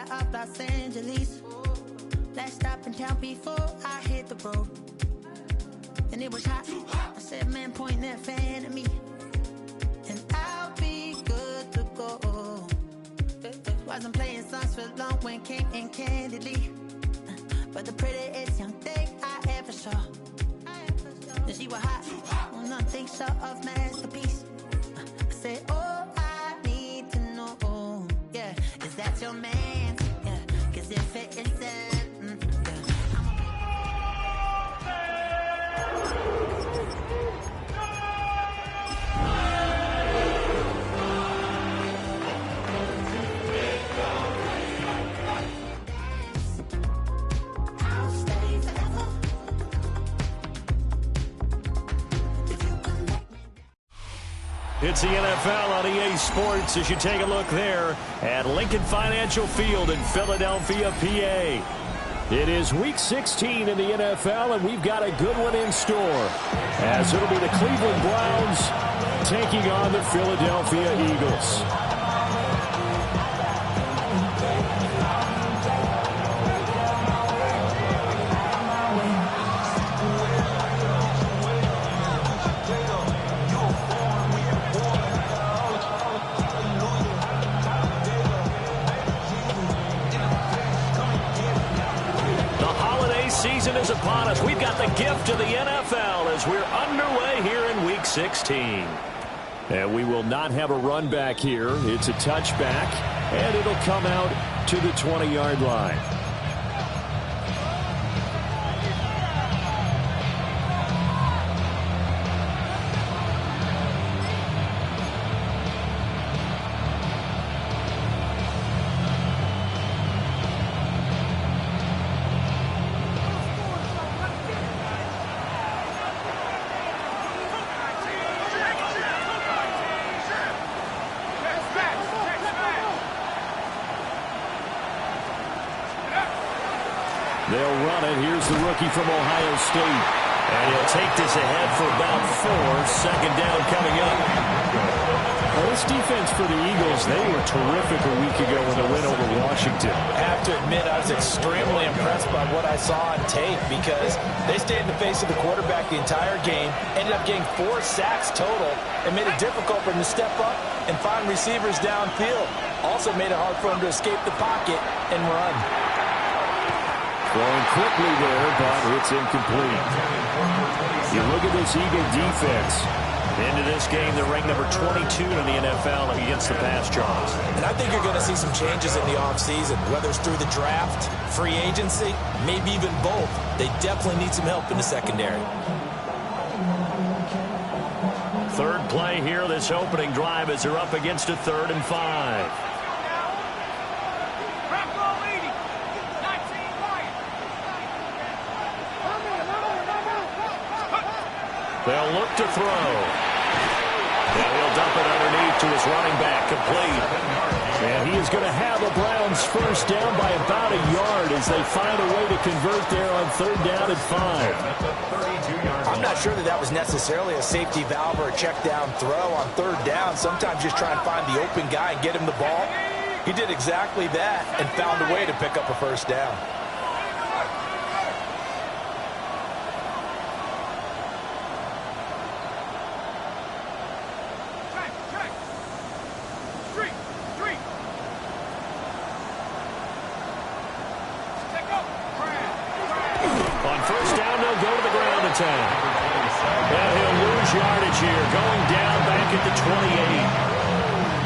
fly up Los Angeles. Last stop in town before I hit the road. And it was hot. I said, man, point that fan at me. And I'll be good to go. Wasn't playing songs for long when came in candidly. But the prettiest young thing I ever saw. And she was hot. Well, nothing short of masterpiece. I said, oh, I need to know. Yeah, is that your man? Yeah, cause if it isn't, yeah. It's the NFL on EA Sports as you take a look there at Lincoln Financial Field in Philadelphia, PA. It is Week 16 in the NFL, and we've got a good one in store, as it'll be the Cleveland Browns taking on the Philadelphia Eagles. Season is upon us. We've got the gift of the NFL as we're underway here in Week 16. And we will not have a run back here. It's a touchback, and it'll come out to the 20-yard line. They'll run it. Here's the rookie from Ohio State. And he'll take this ahead for about 4. Second down coming up. Well, this defense for the Eagles, they were terrific a week ago in the win over Washington. I have to admit, I was extremely impressed by what I saw on tape because they stayed in the face of the quarterback the entire game, ended up getting 4 sacks total, and made it difficult for him to step up and find receivers downfield. Also made it hard for him to escape the pocket and run. Throwing quickly there, but it's incomplete. You look at this Eagle defense. Into this game, they're ranked number 22 in the NFL against the pass Charles. And I think you're going to see some changes in the offseason, whether it's through the draft, free agency, maybe even both. They definitely need some help in the secondary. Third play here, this opening drive as they're up against a 3rd and 5. They'll look to throw. And he'll dump it underneath to his running back, complete. And he is going to have the Browns first down by about a yard as they find a way to convert there on 3rd down and 5. I'm not sure that was necessarily a safety valve or a check down throw on 3rd down. Sometimes just try and find the open guy and get him the ball. He did exactly that and found a way to pick up a first down. And he'll lose yardage here, going down back at the 28.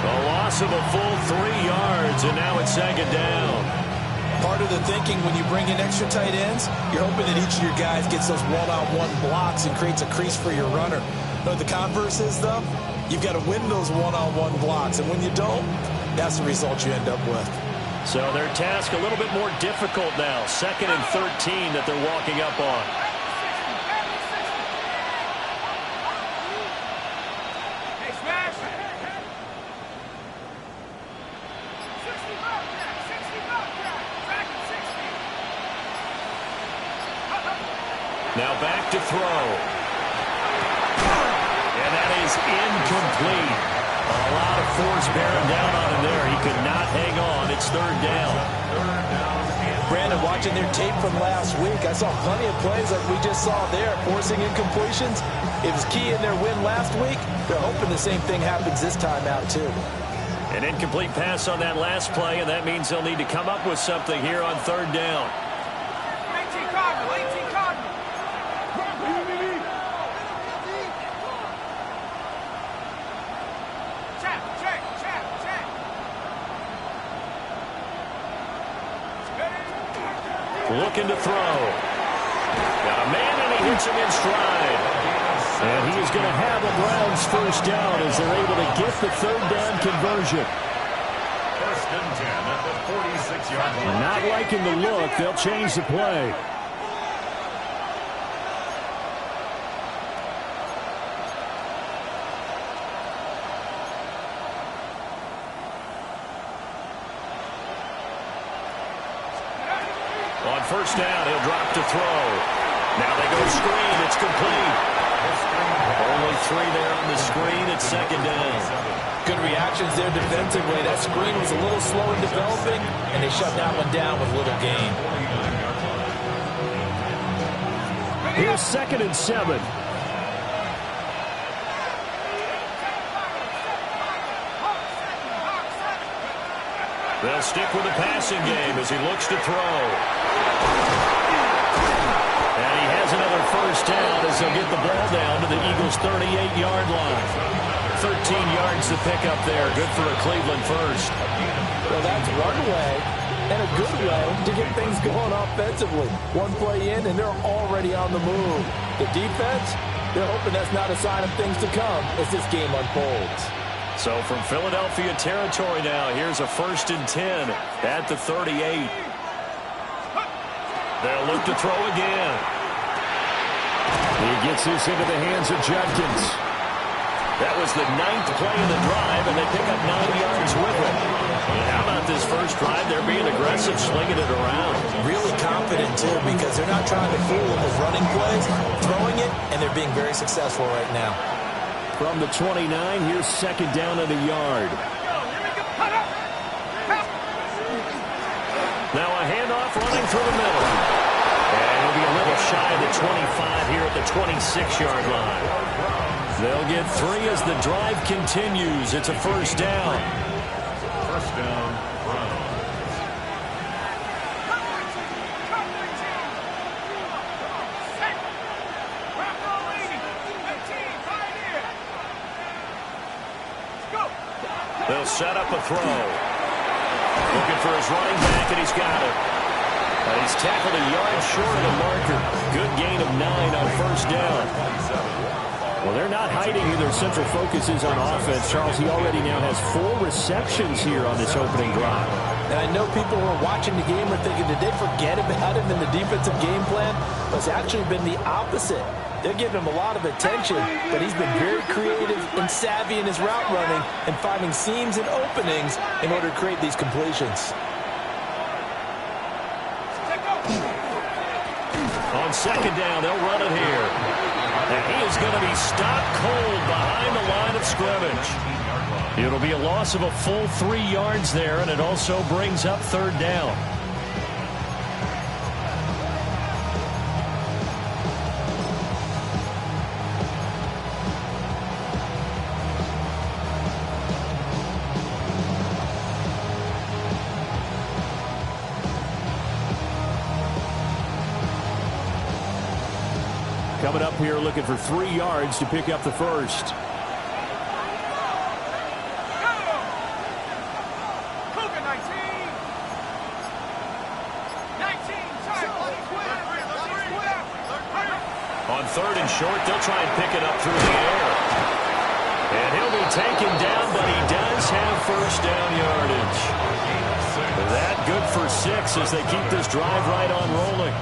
A loss of a full 3 yards, and now it's 2nd down. Part of the thinking when you bring in extra tight ends, you're hoping that each of your guys gets those one-on-one blocks and creates a crease for your runner. But the converse is, though, you've got to win those one-on-one blocks, and when you don't, that's the result you end up with. So their task a little bit more difficult now. 2nd and 13 that they're walking up on. Now back to throw. And that is incomplete. A lot of force bearing down on him there. He could not hang on. It's third down. Brandon, watching their tape from last week, I saw plenty of plays like we just saw there, forcing incompletions. It was key in their win last week. They're hoping the same thing happens this time out, too. An incomplete pass on that last play, and that means they'll need to come up with something here on third down. 18 Cardinal, 18 Cardinal. Check. Looking to throw. Got a man, and he hits him in stride. And he is going to have the Browns first down as they're able to get the third down conversion. First and 10 at the 46-yard line. Not liking the look. They'll change the play. On first down, he'll drop to throw. Now they go screen. It's complete. Only 3 there on the screen. It's second down. Good reactions there defensively. That screen was a little slow in developing, and they shut that one down with little gain. Here's second and 7. They'll stick with the passing game as he looks to throw. And he has another first down as they'll get the ball down to the Eagles' 38-yard line. 13 yards to pick up there. Good for a Cleveland first. Well, that's one way and a good way to get things going offensively. One play in, and they're already on the move. The defense, they're hoping that's not a sign of things to come as this game unfolds. So from Philadelphia territory now, here's a first and 10 at the 38. They'll look to throw again. He gets this into the hands of Judkins. That was the 9th play of the drive, and they pick up 9 yards with it. And how about this first drive? They're being aggressive, slinging it around. Really confident, too, because they're not trying to fool them with running plays, throwing it, and they're being very successful right now. From the 29, here's second down at a yard. Now a handoff running through the middle. And he'll be a little shy of the 25 here at the 26-yard line. They'll get 3 as the drive continues. It's a first down. First down, Browns. They'll set up a throw. Looking for his running back, and he's got it. And he's tackled a yard short of the marker. Good gain of 9 on first down. Well, they're not hiding who their central focus is on offense. Charles, he already now has 4 receptions here on this opening drive. And I know people who are watching the game are thinking, did they forget about him in the defensive game plan? But it's actually been the opposite. They're giving him a lot of attention, but he's been very creative and savvy in his route running and finding seams and openings in order to create these completions. On second down, they'll run it here. And he is going to be stopped cold behind the line of scrimmage. It'll be a loss of a full 3 yards there, and it also brings up third down. Coming up here looking for 3 yards to pick up the first. On third and short, they'll try and pick it up through the air. And he'll be taken down, but he does have first down yardage. That good for 6 as they keep this drive right on rolling.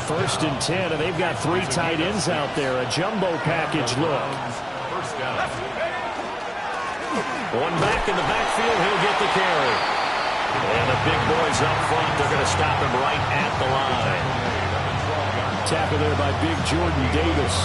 First and 10, and they've got 3 tight ends out there. A jumbo package look. First down. One back in the backfield, he'll get the carry. And the big boys up front, they're going to stop him right at the line. Tackle there by big Jordan Davis.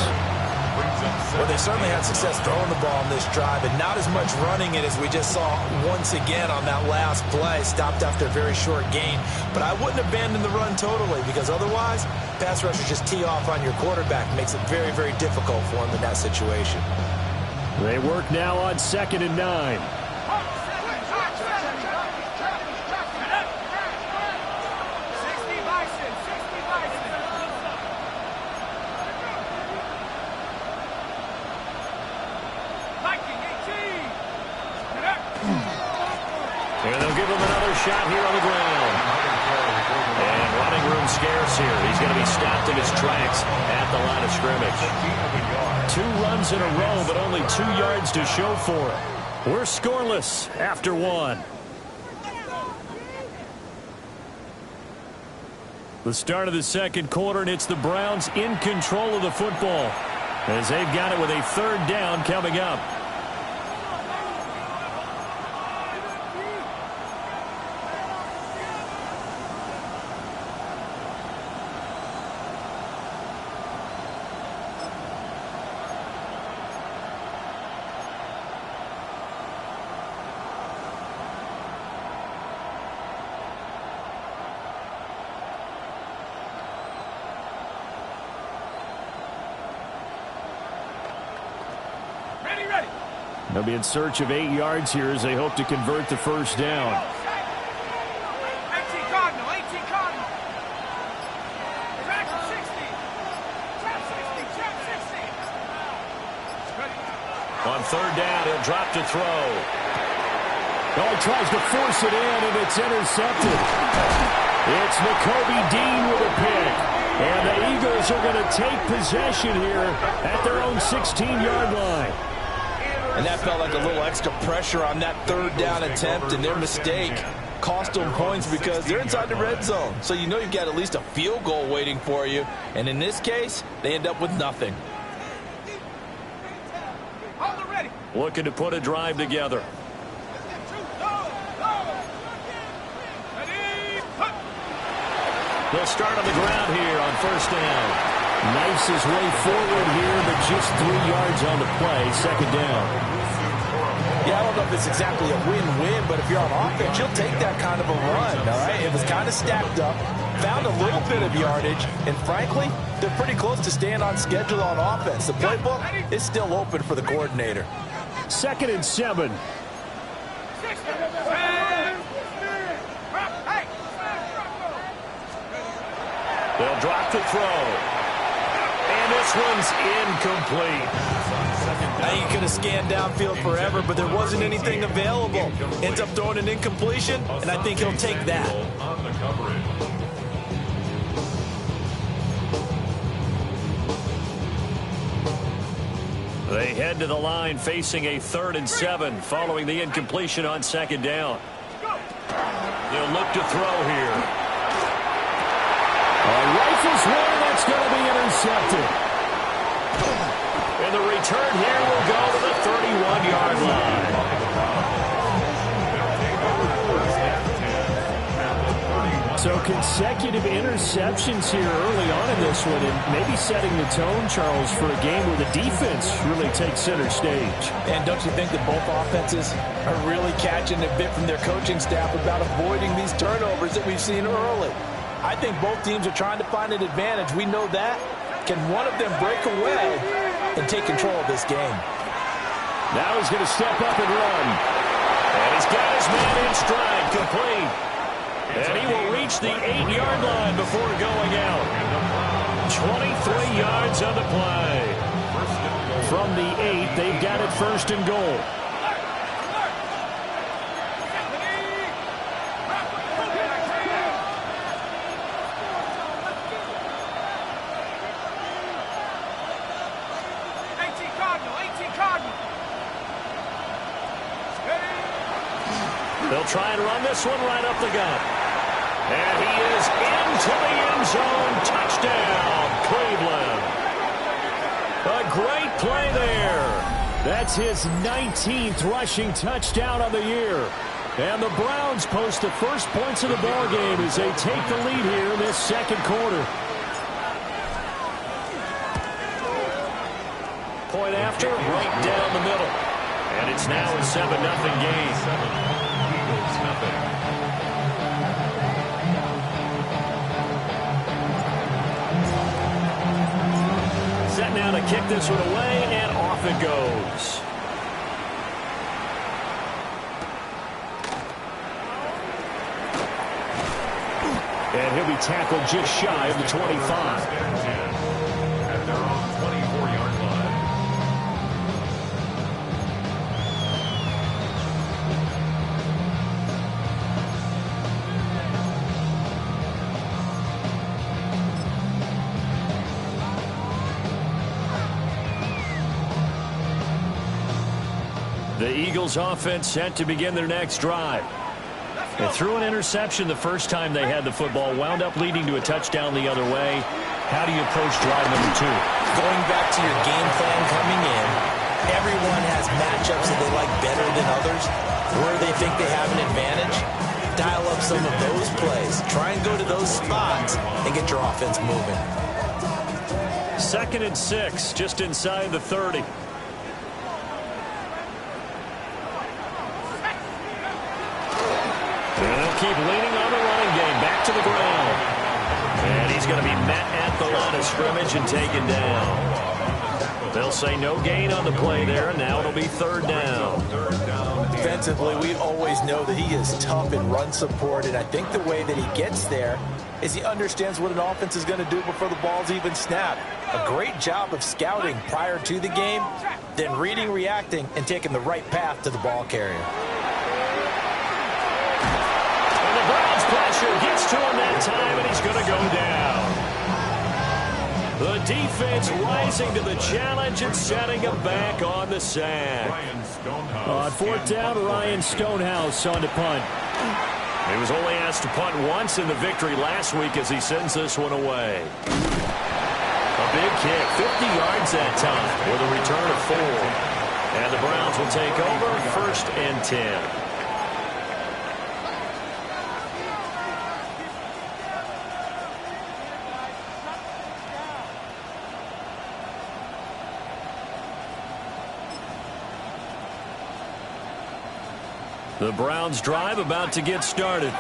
Brings up Well, they certainly had success throwing the ball on this drive, and not as much running it as we just saw once again on that last play. Stopped after a very short gain. But I wouldn't abandon the run totally, because otherwise, pass rushers just tee off on your quarterback. Makes it very, very difficult for him in that situation. They work now on 2nd and 9. And they'll give him another shot here on the ground. And running room scarce here. He's going to be stopped in his tracks at the line of scrimmage. 2 runs in a row, but only 2 yards to show for it. We're scoreless after 1. The start of the second quarter, and it's the Browns in control of the football as they've got it with a 3rd down coming up. They'll be in search of 8 yards here as they hope to convert the first down. 18 Cardinal, 18 Cardinal. Track 60. Track 60, track 60. On 3rd down, he'll drop to throw. Oh, he tries to force it in, and it's intercepted. It's Nakobe Dean with a pick. And the Eagles are going to take possession here at their own 16-yard line. And that felt like a little extra pressure on that 3rd down attempt, and their mistake cost them points because they're inside the red zone. So you know you've got at least a field goal waiting for you. And in this case, they end up with nothing. Hold it ready. Looking to put a drive together. They'll start on the ground here on 1st down. Knifes his way forward here, but just 3 yards on the play. 2nd down. Yeah, I don't know if it's exactly a win-win, but if you're on offense, you'll take that kind of a run, all right? It was kind of stacked up, found a little bit of yardage, and frankly, they're pretty close to staying on schedule on offense. The playbook is still open for the coordinator. 2nd and 7. They'll drop to throw. And this one's incomplete. Now you could have scanned downfield forever, but there wasn't anything available. Ends up throwing an incompletion, and I think he'll take that. They head to the line facing a 3rd and 7 following the incompletion on 2nd down. They'll look to throw here. Rifles one, that's going to be intercepted. And the return here will go to the 31-yard line. So consecutive interceptions here early on in this one, and maybe setting the tone, Charles, for a game where the defense really takes center stage. And don't you think that both offenses are really catching a bit from their coaching staff about avoiding these turnovers that we've seen early? I think both teams are trying to find an advantage. We know that. Can one of them break away and take control of this game? Now he's going to step up and run. And he's got his man in stride, complete. And he will reach the 8-yard line before going out. 23 yards on the play. From the 8, they've got it 1st and goal. They'll try and run this one right up the gut. And he is into the end zone. Touchdown, Cleveland. A great play there. That's his 19th rushing touchdown of the year. And the Browns post the first points of the ball game as they take the lead here in this 2nd quarter. Point after, right down the middle. And it's now a 7-0 game. Eagles nothing. Set now to kick this one away, and off it goes. And he'll be tackled just shy of the 25. At their own 24-yard line. The Eagles offense set to begin their next drive. They threw an interception the first time they had the football, wound up leading to a touchdown the other way. How do you approach drive number 2? Going back to your game plan coming in, everyone has matchups that they like better than others. Where they think they have an advantage, dial up some of those plays. Try and go to those spots and get your offense moving. 2nd and 6, just inside the 30. Keep leaning on the running game. Back to the ground. And he's going to be met at the line of scrimmage and taken down. They'll say no gain on the play there. Now it'll be 3rd down. Defensively, we always know that he is tough in run support, and I think the way that he gets there is he understands what an offense is going to do before the ball's even snapped. A great job of scouting prior to the game, then reading, reacting, and taking the right path to the ball carrier. Browns pressure gets to him that time, and he's going to go down. The defense rising to the challenge and setting him back on the sack. On 4th down, Ryan Stonehouse on to punt. He was only asked to punt once in the victory last week as he sends this one away. A big kick, 50 yards that time with a return of 4. And the Browns will take over 1st and 10. The Browns drive about to get started.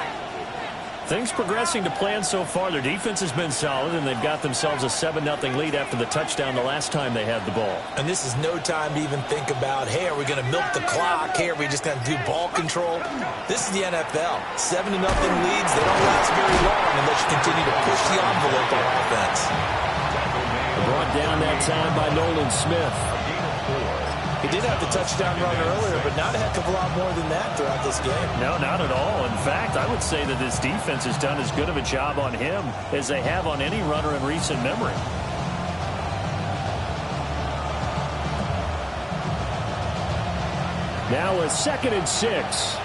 Things progressing to plan so far. Their defense has been solid, and they've got themselves a 7-0 lead after the touchdown the last time they had the ball. And this is no time to even think about, hey, are we going to milk the clock? Hey, are we just going to do ball control? This is the NFL. 7-0 leads, they don't last very long unless you continue to push the envelope on offense. Brought down that time by Nolan Smith. He did have the touchdown run earlier, but not a heck of a lot more than that throughout this game. No, not at all. In fact, I would say that this defense has done as good of a job on him as they have on any runner in recent memory. Now a 2nd and 6.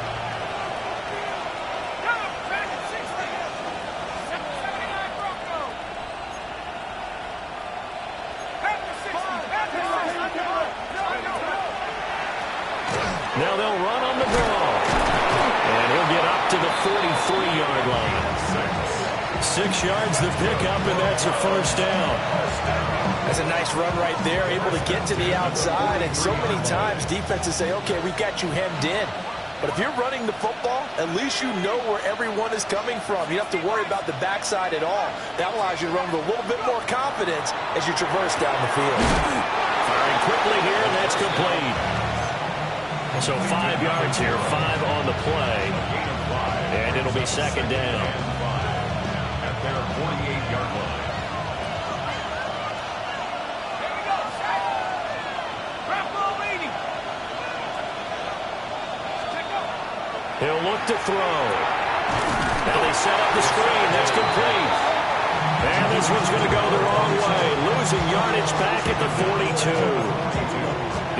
Now they'll run on the ball. And he'll get up to the 43-yard line. 6 yards the pickup, and that's a 1st down. That's a nice run right there, able to get to the outside. And so many times defenses say, okay, we've got you hemmed in. But if you're running the football, at least you know where everyone is coming from. You don't have to worry about the backside at all. That allows you to run with a little bit more confidence as you traverse down the field. Firing quickly here, and that's complete. So 5 yards here, 5 on the play. And it'll be 2nd down. At their 48-yard line. He'll look to throw. Now they set up the screen. That's complete. And this one's going to go the wrong way. Losing yardage back at the 42.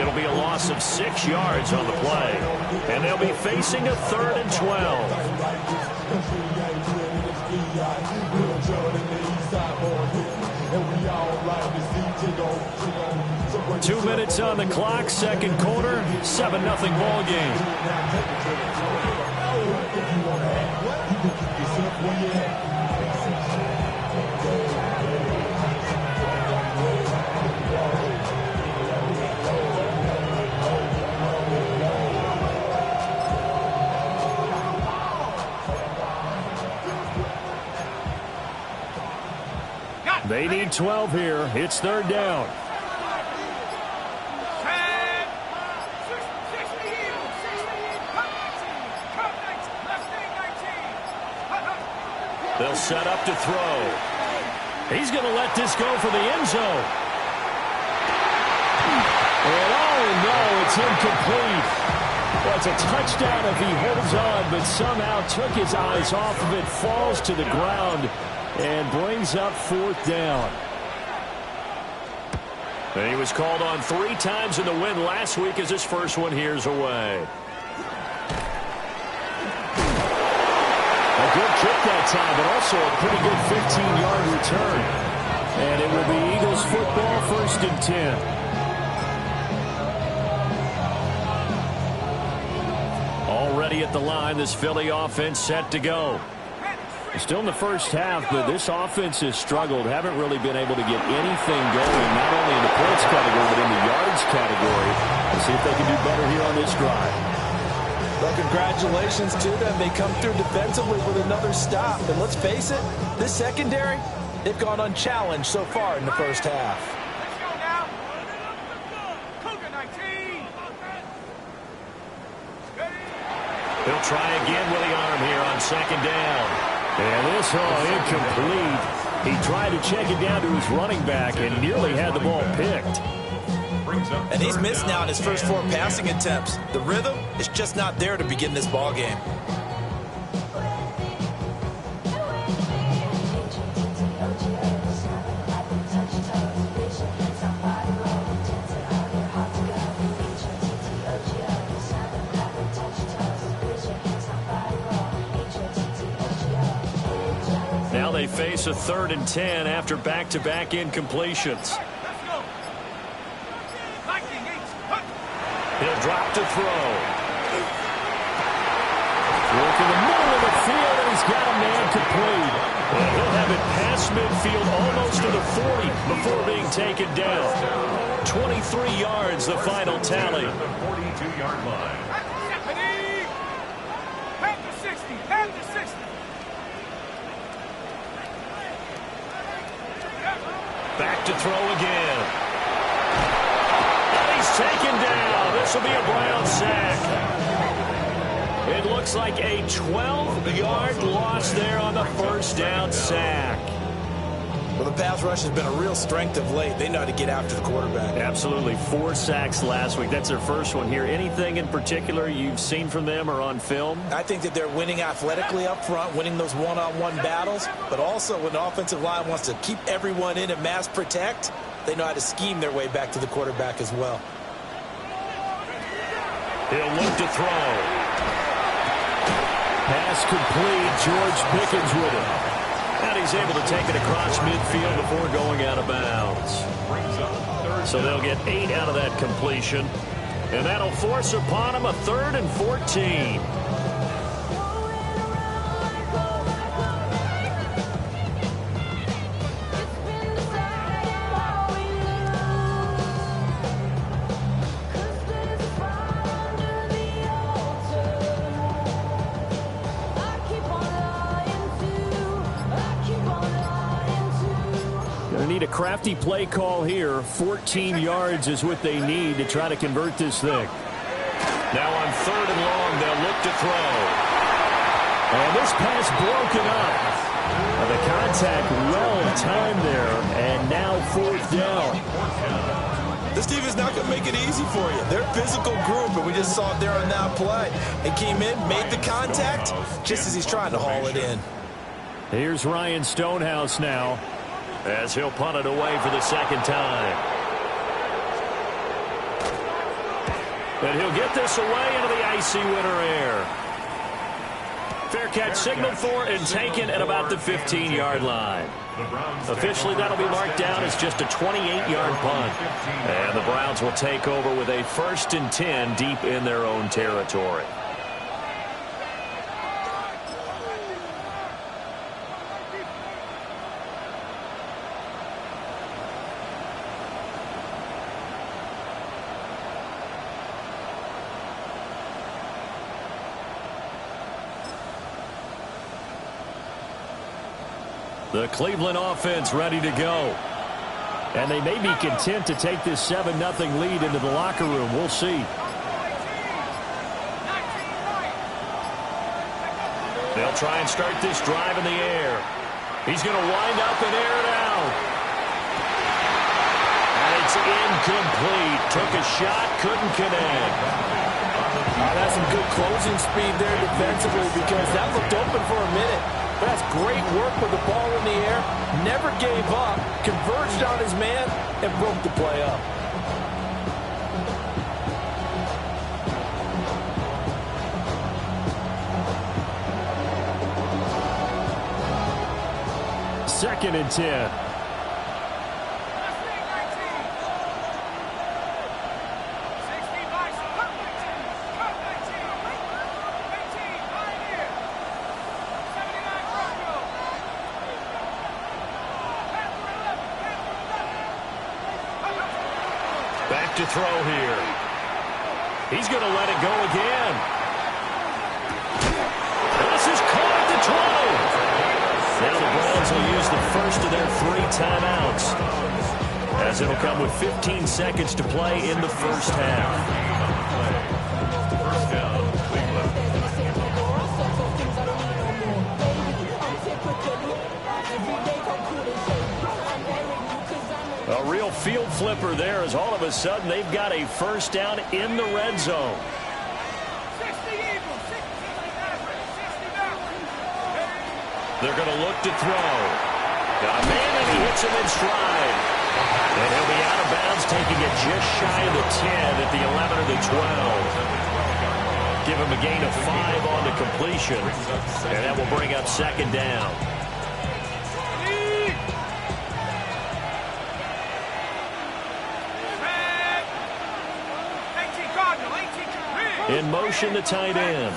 It'll be a loss of 6 yards on the play. And they'll be facing a 3rd and 12. 2 minutes on the clock, 2nd quarter, 7-0 ball game. They need 12 here. It's third down. They'll set up to throw. He's going to let this go for the end zone. And oh no, it's incomplete. Well, it's a touchdown if he holds on, but somehow took his eyes off of it, falls to the ground, and brings up fourth down. And he was called on 3 times in the win last week as his first one here's away. A good kick that time, but also a pretty good 15-yard return. And it will be Eagles football, 1st and 10. Already at the line, this Philly offense set to go. Still in the first half, but this offense has struggled. Haven't really been able to get anything going, not only in the points category, but in the yards category. Let's see if they can do better here on this drive. Well, congratulations to them. They come through defensively with another stop. And let's face it, this secondary, they've gone unchallenged so far in the first half. Let's go now. Cougar 19. He'll try again with the arm here on 2nd down. And this incomplete. He tried to check it down to his running back and nearly had the ball picked. And he's missed now in his first 4 passing attempts. The rhythm is just not there to begin this ball game. Now they face a 3rd and 10 after back-to-back incompletions. He'll drop to throw. Working the middle of the field, and he's got a man complete. And he'll have it past midfield almost to the 40 before being taken down. 23 yards, the final tally. The 42-yard line. Head to 60. Head to 60. Back to throw again. And he's taken down. This will be a Brown sack. It looks like a 12-yard loss there on the 1st down sack. Well, the pass rush has been a real strength of late. They know how to get after the quarterback. Absolutely. 4 sacks last week. That's their first one here. Anything in particular you've seen from them or on film? I think that they're winning athletically up front, winning those one-on-one battles, but also when the offensive line wants to keep everyone in and mass protect, they know how to scheme their way back to the quarterback as well. He'll look to throw. Pass complete. George Pickens with it. And he's able to take it across midfield before going out of bounds. So they'll get 8 out of that completion. And that'll force upon him a 3rd and 14. Need a crafty play call here. 14 yards is what they need to try to convert this thing. Now on 3rd and long, they'll look to throw. And this pass broken up. The contact well timed there, and now 4th down. This team is not going to make it easy for you. They're a physical group, and we just saw it there on that play. They came in, made the contact, just as he's trying to haul it in. Here's Ryan Stonehouse now, as he'll punt it away for the 2nd time. And he'll get this away into the icy winter air. Fair catch signaled for and taken at about the 15-yard line. Officially, that'll be marked down as just a 28-yard punt. And the Browns will take over with a 1st and 10 deep in their own territory. The Cleveland offense ready to go. And they may be content to take this 7-0 lead into the locker room. We'll see. They'll try and start this drive in the air. He's going to wind up and air it out. And it's incomplete. Took a shot, couldn't connect. That's some good closing speed there defensively because that looked open for a minute. But that's great work with the ball in the air. Never gave up. Converged on his man and broke the play up. Second and 10. Back to throw here. He's going to let it go again. This is caught at the 20. Now the Browns will use the first of their 3 timeouts, as it'll come with 15 seconds to play in the first half. First down, Cleveland. A real field flipper there, as all of a sudden they've got a first down in the red zone. They're going to look to throw. Got a man, and he hits him in stride. And he'll be out of bounds, taking it just shy of the 10 at the 11 or the 12. Give him a gain of 5 on the completion. And that will bring up second down. In motion, the tight end.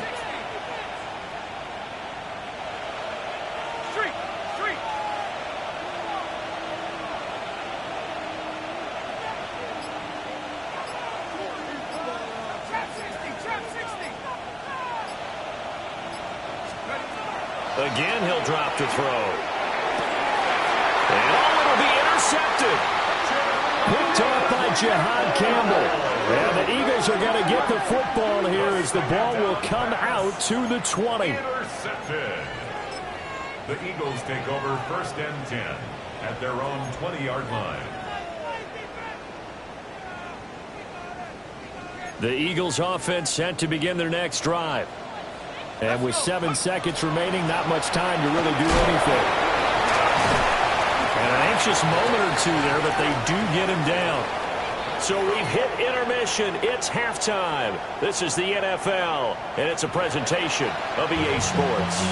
Again, he'll drop to throw. And it'll be intercepted. Picked off by Jihad Campbell. And the Eagles are going to get the football here as the ball will come out to the 20. Intercepted. The Eagles take over first and 10 at their own 20-yard line. The Eagles offense set to begin their next drive. And with 7 seconds remaining, not much time to really do anything. And an anxious moment or two there, but they do get him down. So we've hit intermission. It's halftime. This is the NFL, and it's a presentation of EA Sports.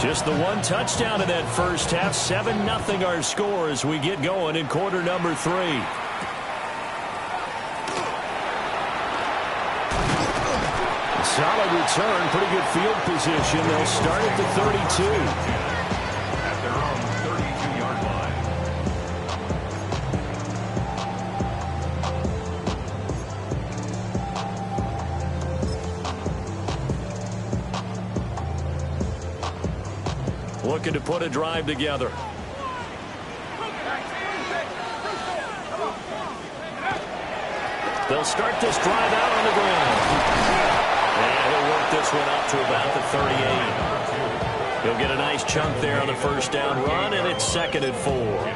Just the one touchdown in that first half. 7-0 our score as we get going in quarter number 3. Solid return, pretty good field position. They'll start at the 32. At their own 32-yard line. Looking to put a drive together. They'll start this drive out on the ground. And he'll work this one up to about the 38. He'll get a nice chunk there on the first down run, and it's 2nd and 4.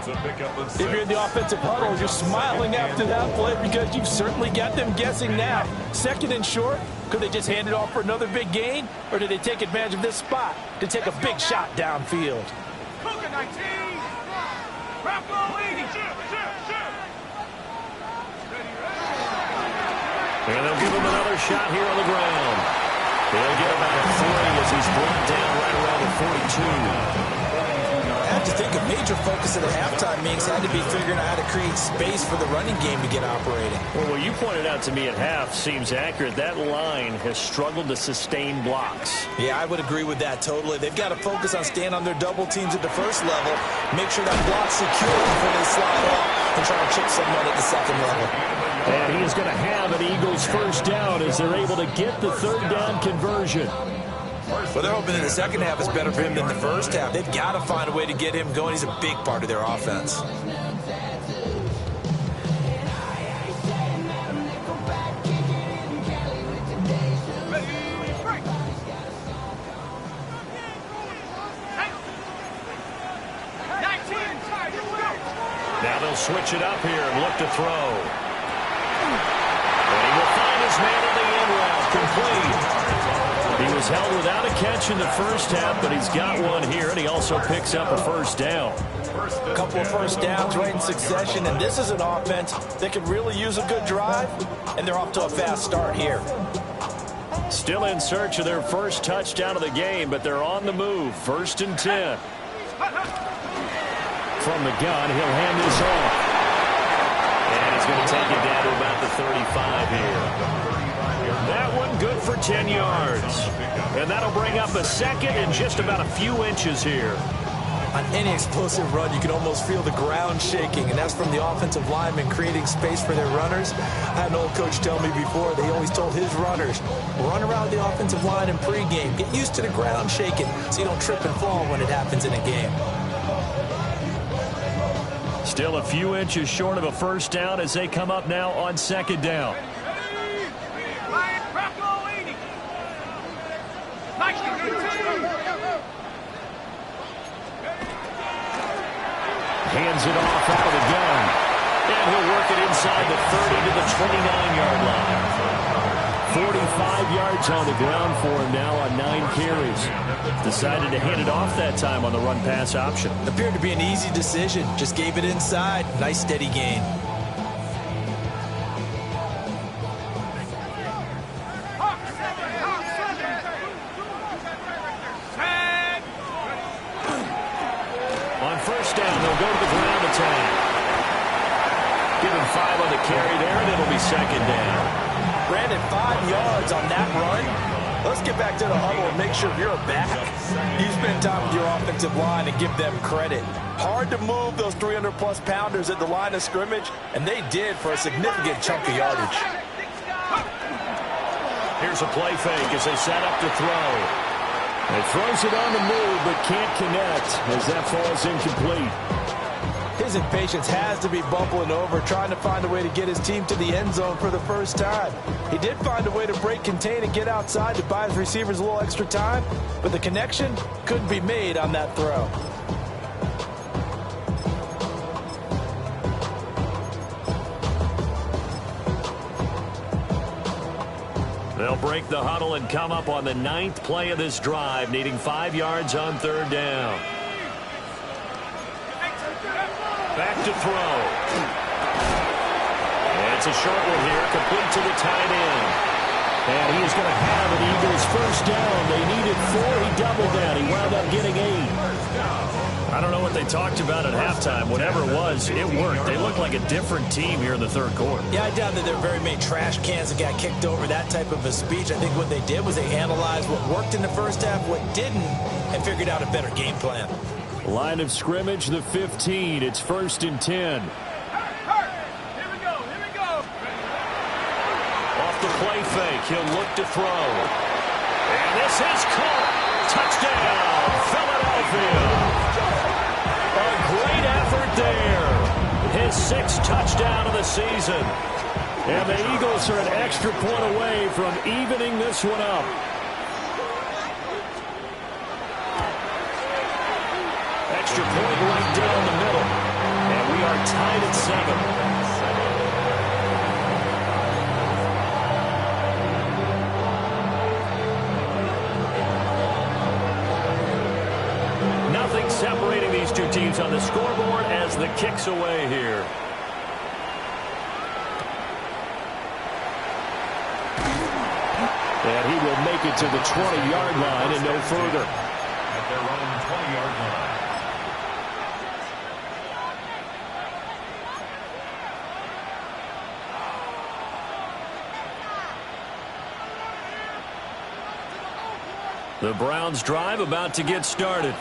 If you're in the offensive huddle, you're smiling after that play because you've certainly got them guessing now. 2nd and short, could they just hand it off for another big gain, or did they take advantage of this spot to take a big shot downfield? Cougar 19. Bronco 80. And they'll give him another shot here on the ground. They'll get about a 3 as he's brought down right around the 42. I have to think a major focus of the halftime meetings had to be figuring out how to create space for the running game to get operating. Well, what you pointed out to me at half seems accurate. That line has struggled to sustain blocks. Yeah, I would agree with that totally. They've got to focus on staying on their double teams at the first level, make sure that block's secure before they slide off and try to chip someone at the second level. And he is going to have an Eagles first down as they're able to get the third down conversion. Well, they're hoping that the second half is better for him than the first half. They've got to find a way to get him going. He's a big part of their offense. Now they'll switch it up here and look to throw. And he will find his man in the end route, complete. He was held without a catch in the first half, but he's got one here, and he also picks up a first down. A couple of first downs right in succession, and this is an offense that could really use a good drive, and they're off to a fast start here. Still in search of their first touchdown of the game, but they're on the move. 1st and 10. From the gun, he'll hand this off. And he's going to take it down to about the 35 here. That one good for 10 yards. And that'll bring up a second and just about a few inches here. On any explosive run, you can almost feel the ground shaking, and that's from the offensive linemen creating space for their runners. I had an old coach tell me before, they always told his runners, run around the offensive line in pregame. Get used to the ground shaking so you don't trip and fall when it happens in a game. Still a few inches short of a first down as they come up now on 2nd down. Hands it off out of the gun. And he'll work it inside the 30 to the 29-yard line. 45 yards on the ground for him now on 9 carries. Decided to hand it off that time on the run-pass option. Appeared to be an easy decision. Just gave it inside. Nice steady gain. On first down, they'll go to the ground attack. Give him 5 on the carry there, and it'll be 2nd down. Brandon, 5 yards on that run. Let's get back to the huddle and make sure you're back. You spend time with your offensive line and give them credit. Hard to move those 300-plus pounders at the line of scrimmage, and they did for a significant chunk of yardage. Here's a play fake as they set up to throw. It throws it on the move, but can't connect as that falls incomplete. His impatience has to be bubbling over, trying to find a way to get his team to the end zone for the first time. He did find a way to break contain and get outside to buy his receivers a little extra time, but the connection couldn't be made on that throw. They'll break the huddle and come up on the 9th play of this drive, needing 5 yards on 3rd down. Back to throw. And it's a short one here, complete to the tight end. And he is going to have an Eagles first down. They needed 4. He doubled that. He wound up getting 8. I don't know what they talked about at halftime. Whatever it was, it worked. They looked like a different team here in the 3rd quarter. Yeah, I doubt that there are very many trash cans that got kicked over, that type of a speech. I think what they did was they analyzed what worked in the first half, what didn't, and figured out a better game plan. Line of scrimmage, the 15. It's 1st and 10. Here we go. Off the play fake, he'll look to throw. And this is caught. Touchdown, Philadelphia. A great effort there. His 6th touchdown of the season. And the Eagles are an extra point away from evening this one up. Extra point right down the middle. And we are tied at 7. Nothing separating these two teams on the scoreboard as the kick's away here. And he will make it to the 20-yard line and no further. At their own 20-yard line. The Browns drive about to get started.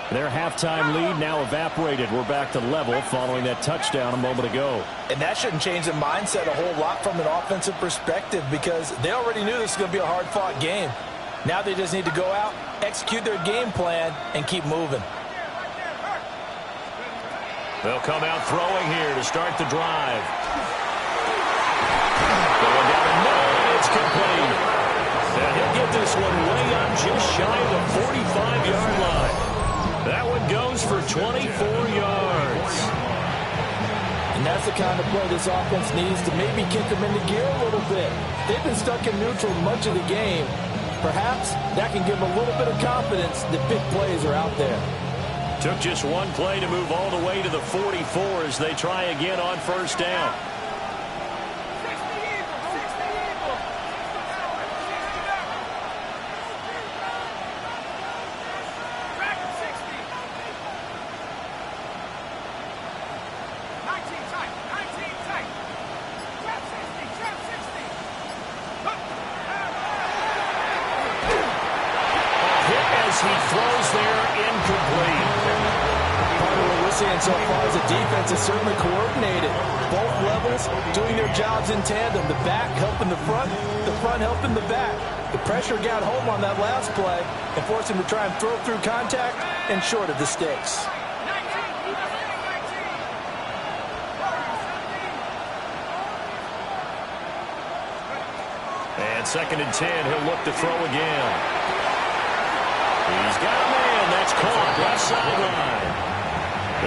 Their halftime lead now evaporated. We're back to level following that touchdown a moment ago. And that shouldn't change the mindset a whole lot from an offensive perspective because they already knew this was going to be a hard-fought game. Now they just need to go out, execute their game plan, and keep moving. They'll come out throwing here to start the drive. Going down the middle, it's complete. And he'll get this one way up just shy of the 45-yard line. That one goes for 24 yards. And that's the kind of play this offense needs to maybe kick them into gear a little bit. They've been stuck in neutral much of the game. Perhaps that can give them a little bit of confidence that big plays are out there. Took just one play to move all the way to the 44 as they try again on first down. He throws there, incomplete. Part of what we're seeing so far is the defense is certainly coordinated. Both levels doing their jobs in tandem. The back helping the front helping the back. The pressure got home on that last play and forced him to try and throw through contact and short of the sticks. And 2nd and 10, he'll look to throw again. He's got a man. That's caught left sideline.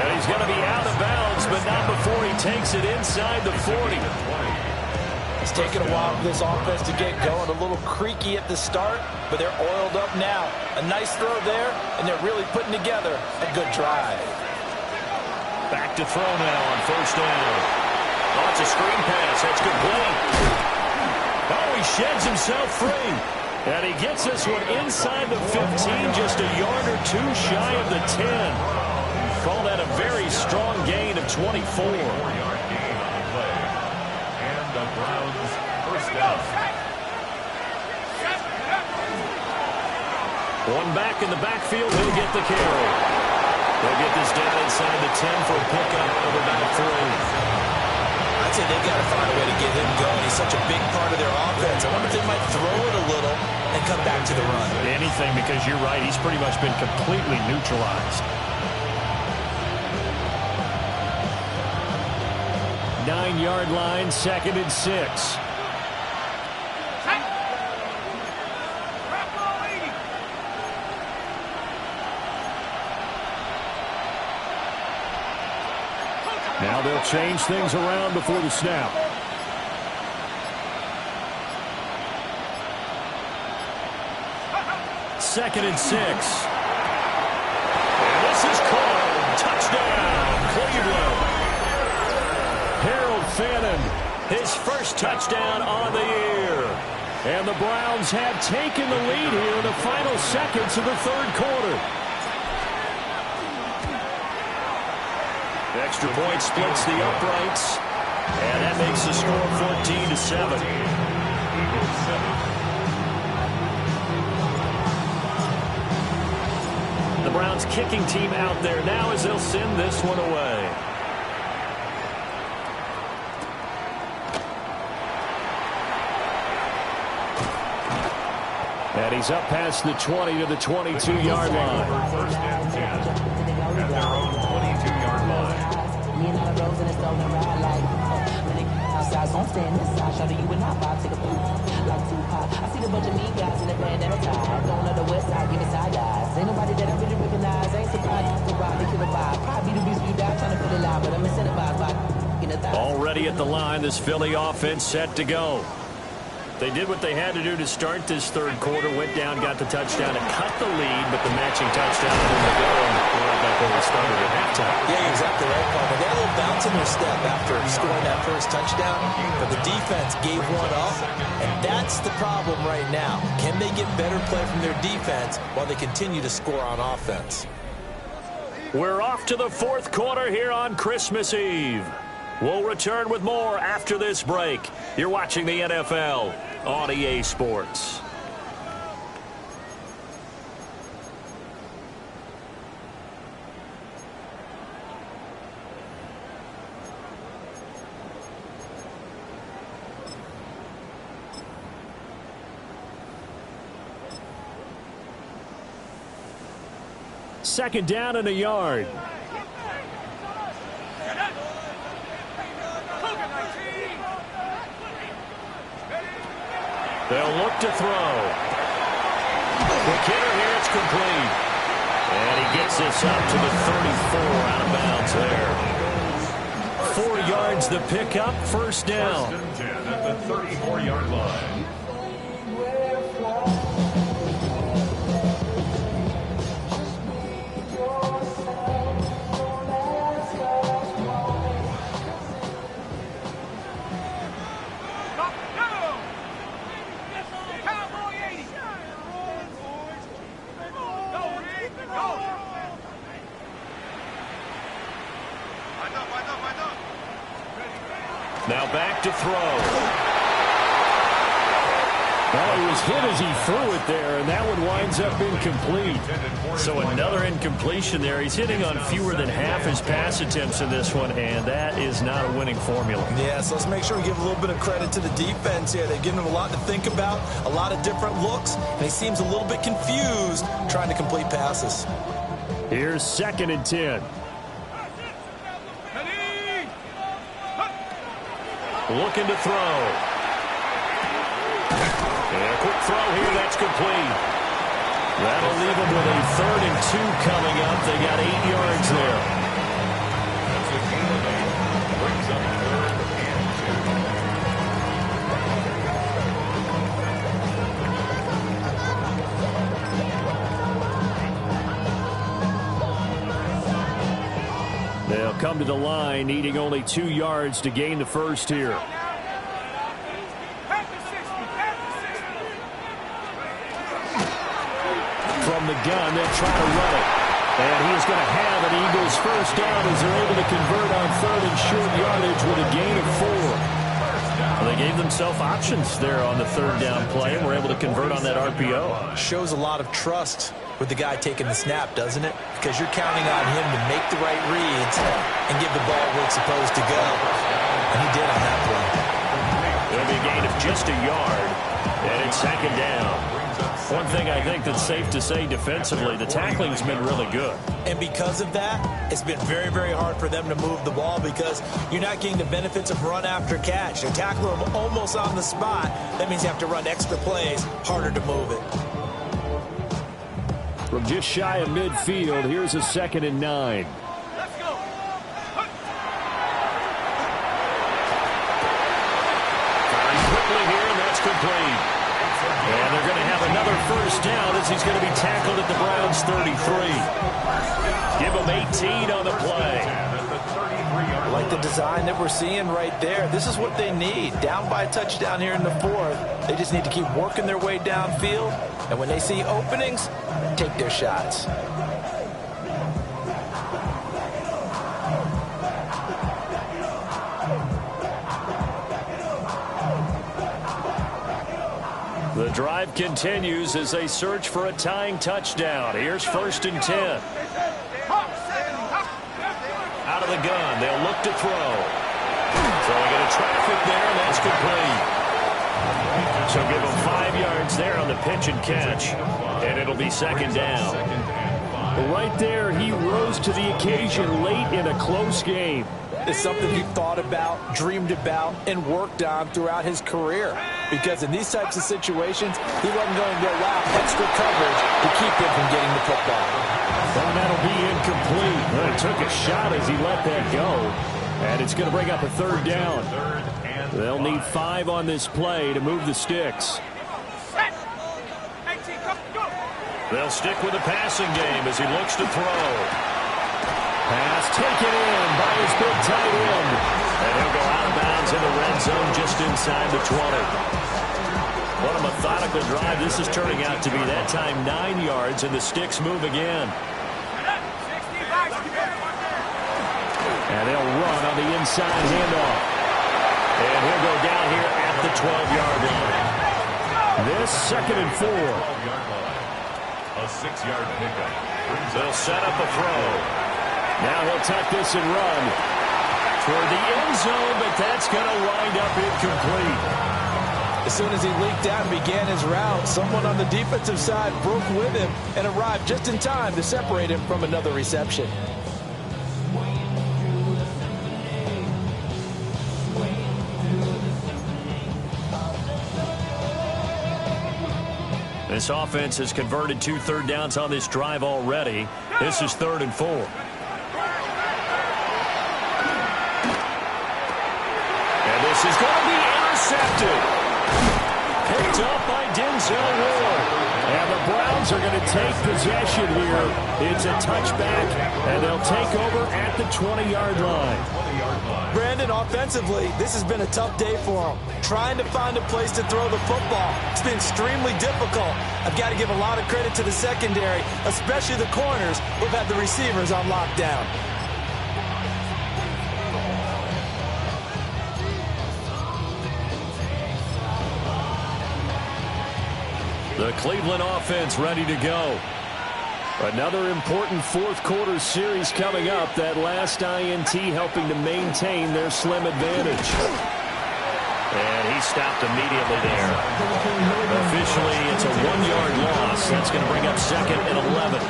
And he's going to be out of bounds, but not before he takes it inside the 40. It's taken a while for this offense to get going. A little creaky at the start, but they're oiled up now. A nice throw there, and they're really putting together a good drive. Back to throw now on first down. Oh, it's a screen pass. That's complete. Oh, he sheds himself free. And he gets this one inside the 15, just a yard or two shy of the 10. Call that a very strong gain of 24. 4-yard gain on the play. And the Browns first down. One back in the backfield, he'll get the carry. They'll get this down inside the 10 for a pickup of about 3. I'd say they've got to find a way to get him going. He's such a big part of their offense. I wonder if they might throw it a little and come back to the run. Anything, because you're right. He's pretty much been completely neutralized. 9-yard line, 2nd and 6. Now they'll change things around before the snap. Second and 6. And this is called touchdown, Cleveland. Harold Fannin, his first touchdown on the year. And the Browns have taken the lead here in the final seconds of the third quarter. Extra point splits the uprights, and that makes the score 14-7. The Browns kicking team out there now as they'll send this one away. And he's up past the 20 to the 22-yard line. First and 10 at their own 22-yard line. Me and my bros in the stove and ride like when they outside, gon' stand this side, show you and I vibe, take a boot like Tupac. I see the bunch of mean guys in the band that are tied. Going to the west side, give me side eyes. Ain't nobody that I really recognize. Ain't surprised to ride, they kill a vibe. Probably the reason you die trying to feel alive, but I'm incentivized by already at the line. This Philly offense set to go. They did what they had to do to start this third quarter. Went down, got the touchdown to cut the lead, but the matching touchdown in the goal. We're right back where we started at halftime. Yeah, exactly right, Paul. They got a little bounce in their step after scoring that first touchdown, but the defense gave one up, and that's the problem right now. Can they get better play from their defense while they continue to score on offense? We're off to the fourth quarter here on Christmas Eve. We'll return with more after this break. You're watching the NFL on EA Sports. 2nd down and a yard. They'll look to throw. Quick hitter here, it's complete. And he gets this up to the 34, out of bounds there. 4 yards the pickup, 1st down. 1st and 10 at the 34-yard line. Now back to throw. Well, he was hit as he threw it there, and that one winds up incomplete. So another incompletion there. He's hitting on fewer than half his pass attempts in this one, and that is not a winning formula. Yeah, so let's make sure we give a little bit of credit to the defense here. They've given him a lot to think about, a lot of different looks, and he seems a little bit confused trying to complete passes. Here's 2nd and 10. Looking to throw. And a quick throw here, that's complete. That'll leave them with a 3rd and 2 coming up. They got 8 yards there. That's a gain of 8. Brings up 3rd and 2. They'll come to the line, needing only 2 yards to gain the 1st here. From the gun, they'll try to run it. And he is going to have an Eagles 1st down as they're able to convert on 3rd and short yardage with a gain of 4. Well, they gave themselves options there on the 3rd down play and were able to convert on that RPO. Shows a lot of trust with the guy taking the snap, doesn't it? Because you're counting on him to make the right reads and give the ball where it's supposed to go. And he did on that play. It'll be a gain of just a yard, and it's 2nd down. One thing I think that's safe to say defensively, the tackling's been really good. And because of that, it's been very, very hard for them to move the ball because you're not getting the benefits of run after catch. They're tackling them almost on the spot. That means you have to run extra plays, harder to move it. From just shy of midfield, here's a 2nd and 9. Let's go. Firing quickly here, and that's complete. And they're going to have another 1st down as he's going to be tackled at the Browns 33. Give him 18 on the play. Like the design that we're seeing right there. This is what they need. Down by a touchdown here in the 4th. They just need to keep working their way downfield. And when they see openings, take their shots. The drive continues as they search for a tying touchdown. Here's 1st and 10. Out of the gun, they'll look to throw. Throwing into traffic there, and that's complete. So give them 5 yards there on the pitch and catch, and it'll be 2nd down. Right there, he rose to the occasion late in a close game. It's something he thought about, dreamed about, and worked on throughout his career. Because in these types of situations, he wasn't going to allow extra coverage to keep him from getting the football. Well, that'll be incomplete. Well, he took a shot as he let that go. And it's going to bring up a 3rd down. They'll need 5 on this play to move the sticks. They'll stick with the passing game as he looks to throw. Pass taken in by his big tight end. And he'll go out of bounds in the red zone just inside the 20. What a methodical drive this is turning out to be. That time 9 yards, and the sticks move again. And they'll run on the inside handoff. And he'll go down here at the 12-yard line. This 2nd and 4. A 6-yard pickup. They'll set up a throw. Now he'll tuck this and run toward the end zone, but that's going to wind up incomplete. As soon as he leaked out and began his route, someone on the defensive side broke with him and arrived just in time to separate him from another reception. This offense has converted 2 third downs on this drive already. This is 3rd and 4. And this is going to be intercepted. Picked up by Denzel Ward. And the Browns are going to take possession here. It's a touchback, and they'll take over at the 20-yard line. Brandon, offensively, this has been a tough day for them. Trying to find a place to throw the football. It's been extremely difficult. I've got to give a lot of credit to the secondary, especially the corners who've had the receivers on lockdown. The Cleveland offense ready to go. Another important fourth-quarter series coming up. That last INT helping to maintain their slim advantage. And he stopped immediately there. Officially, it's a 1-yard loss. That's going to bring up 2nd and 11.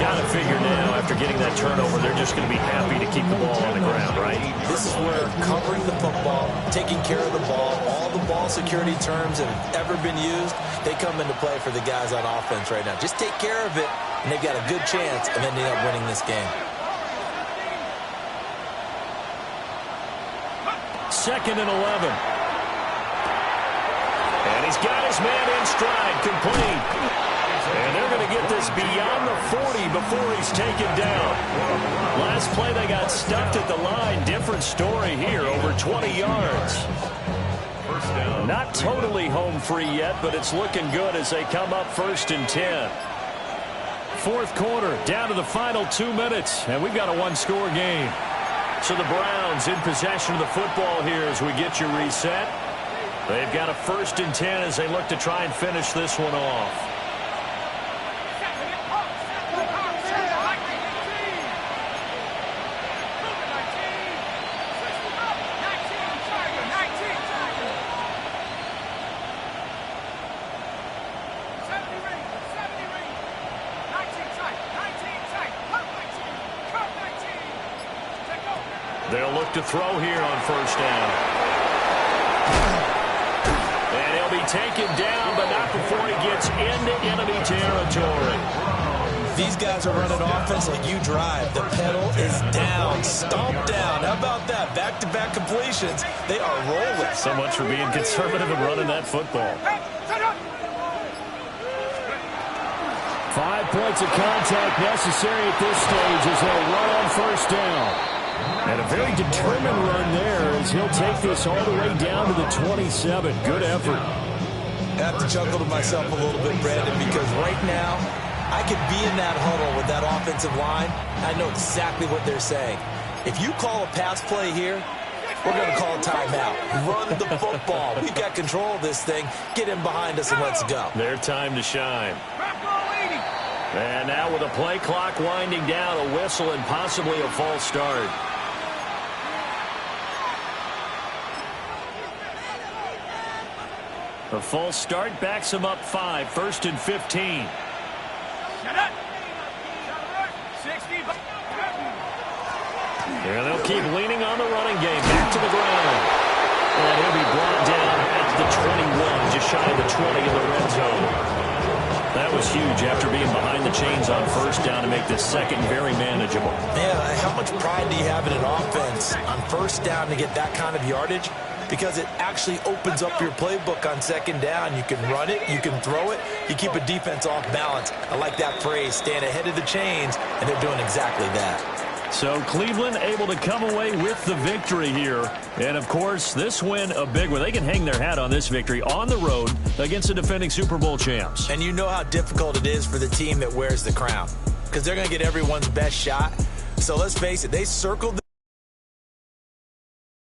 Got to figure now, after getting that turnover, they're just going to be happy to keep the ball on the ground, right? This is where covering the football, taking care of the ball, all the ball security terms that have ever been used, they come into play for the guys on offense right now. Just take care of it, and they've got a good chance, and then they end up winning this game. 2nd and 11. And he's got his man in stride, complete. And they're going to get this beyond the 40 before he's taken down. Last play, they got stuffed at the line. Different story here, over 20 yards. Not totally home free yet, but it's looking good as they come up 1st and 10. Fourth quarter, down to the final 2 minutes, and we've got a one-score game. So the Browns in possession of the football here as we get you reset. They've got a 1st and 10 as they look to try and finish this one off. They'll look to throw here on 1st down. And he'll be taken down, but not before he gets into enemy territory. These guys are running offense like you drive. The pedal is down, stomped down. How about that? Back-to-back completions. They are rolling. So much for being conservative and running that football. 5 points of contact necessary at this stage as they'll run on 1st down. And a very determined run there as he'll take this all the way down to the 27. Good effort. I have to chuckle to myself a little bit, Brandon, because right now I could be in that huddle with that offensive line. I know exactly what they're saying. If you call a pass play here, we're going to call a timeout. Run the football. We've got control of this thing. Get in behind us and let's go. Their time to shine. And now with a play clock winding down, a whistle and possibly a false start. A false start backs him up 5, 1st and 15. And they'll keep leaning on the running game. Back to the ground. And he'll be brought down at the 21, just shy of the 20 in the red zone. That was huge after being behind the chains on 1st down to make this second very manageable. Yeah, how much pride do you have in an offense on 1st down to get that kind of yardage? Because it actually opens up your playbook on 2nd down. You can run it, you can throw it, you keep a defense off balance. I like that phrase, stand ahead of the chains, and they're doing exactly that. So Cleveland able to come away with the victory here. And, of course, this win a big one. They can hang their hat on this victory on the road against the defending Super Bowl champs. And you know how difficult it is for the team that wears the crown because they're going to get everyone's best shot. So let's face it, they circled